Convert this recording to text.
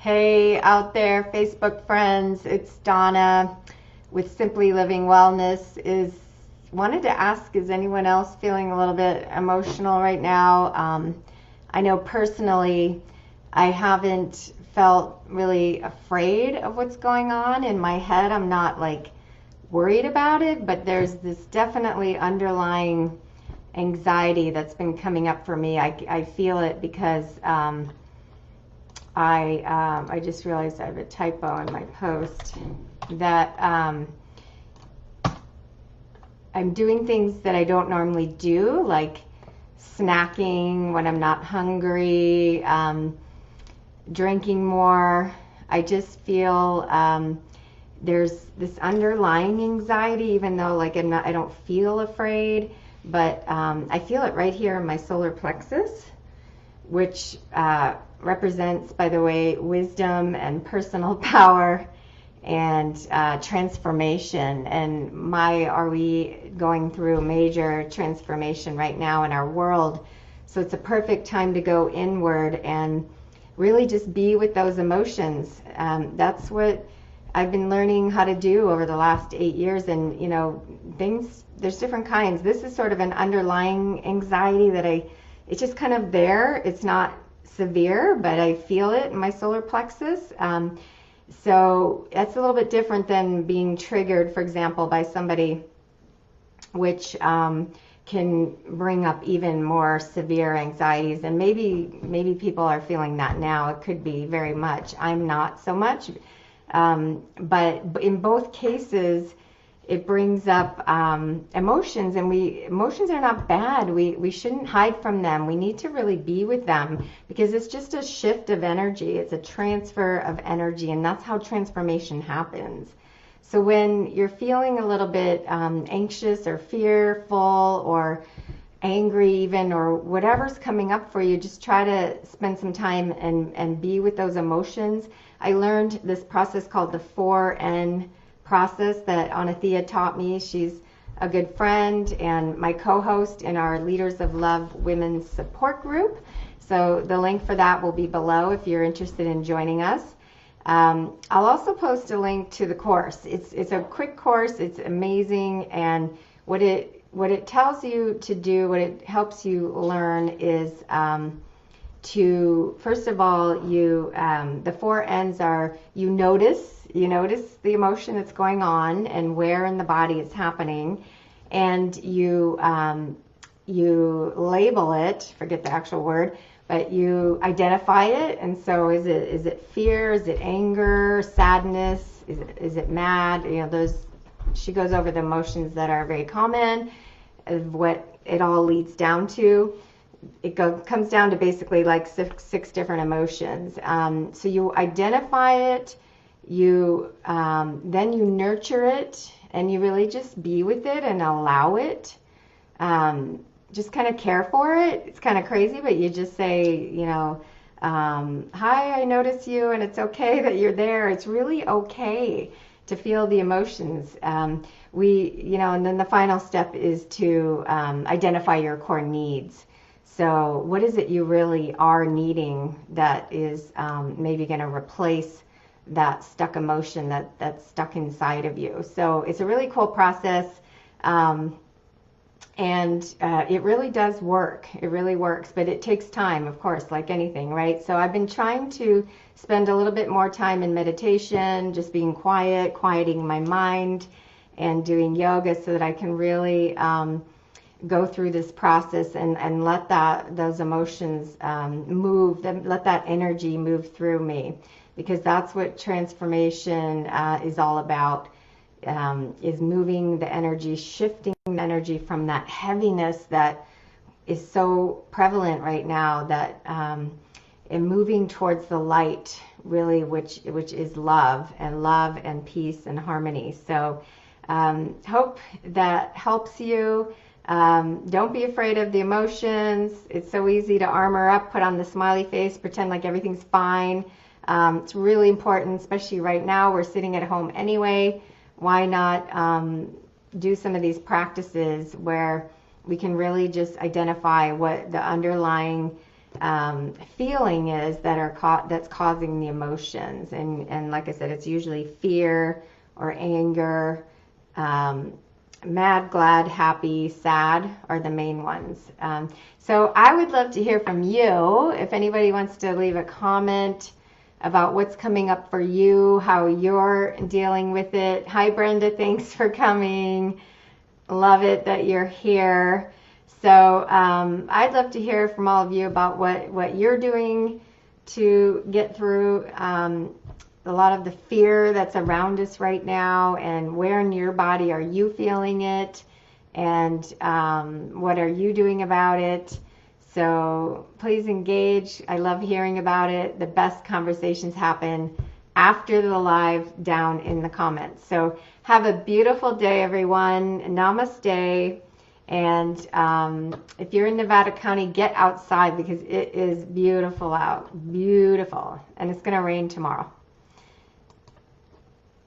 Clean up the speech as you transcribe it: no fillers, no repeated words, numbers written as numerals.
Hey out there, Facebook friends, it's Donna with Simply Living Wellness. Wanted to ask, is anyone else feeling a little bit emotional right now? I know personally I haven't felt really afraid of what's going on in my head. I'm not like worried about it, but there's this definitely underlying anxiety that's been coming up for me. I feel it because I just realized I have a typo in my post that I'm doing things that I don't normally do, like snacking when I'm not hungry, drinking more. I just feel there's this underlying anxiety, even though like I don't feel afraid, but I feel it right here in my solar plexus, which represents, by the way, wisdom and personal power and transformation. And are we going through a major transformation right now in our world? So it's a perfect time to go inward and really just be with those emotions. That's what I've been learning how to do over the last 8 years. And there's different kinds. This is sort of an underlying anxiety that it's just kind of there. It's not severe, but I feel it in my solar plexus. So that's a little bit different than being triggered, for example, by somebody, which can bring up even more severe anxieties. And maybe people are feeling that now. It could be very much. I'm not so much. But in both cases, it brings up emotions, and emotions are not bad. We shouldn't hide from them. We need to really be with them because it's just a shift of energy. It's a transfer of energy, and that's how transformation happens. So when you're feeling a little bit anxious or fearful or angry even, or whatever's coming up for you, just try to spend some time and be with those emotions. I learned this process called the 4N process that Anathea taught me. She's a good friend and my co-host in our Leaders of Love Women's Support Group. So the link for that will be below if you're interested in joining us. I'll also post a link to the course. It's a quick course. It's amazing, and what it tells you to do, what it helps you learn is to, first of all, the 4 N's are you notice the emotion that's going on and where in the body it's happening, and you label it, forget the actual word, but you identify it. And so is it fear, is it anger, sadness, is it mad? She goes over the emotions that are very common, of what it all leads down to. It comes down to basically like six different emotions. So you identify it, then you nurture it, and you really just be with it and allow it. Just kind of care for it. It's kind of crazy, but you just say, hi, I notice you, and it's okay that you're there. It's really okay to feel the emotions. And then the final step is to identify your core needs. So what is it you really are needing that is maybe going to replace that stuck emotion that's stuck inside of you? So it's a really cool process, and it really does work. It really works, but it takes time, of course, like anything, right? So I've been trying to spend a little bit more time in meditation, just being quiet, quieting my mind, and doing yoga so that I can really go through this process and let those emotions move, let that energy move through me, because that's what transformation is all about, is moving the energy, shifting the energy from that heaviness that is so prevalent right now, that and moving towards the light, really, which is love and peace and harmony. So hope that helps you. Don't be afraid of the emotions. It's so easy to armor up, put on the smiley face, pretend like everything's fine. It's really important, especially right now. We're sitting at home anyway. Why not do some of these practices where we can really just identify what the underlying feeling is that's causing the emotions. And like I said, it's usually fear or anger. Mad, glad, happy, sad are the main ones. So I would love to hear from you. If anybody wants to leave a comment about what's coming up for you, how you're dealing with it. Hi, Brenda. Thanks for coming. Love it that you're here. So I'd love to hear from all of you about what you're doing to get through a lot of the fear that's around us right now, and where in your body are you feeling it, and what are you doing about it. So please engage. I love hearing about it. The best conversations happen after the live down in the comments. So have a beautiful day, everyone. Namaste. And if you're in Nevada County, get outside because it is beautiful out. Beautiful. And it's going to rain tomorrow.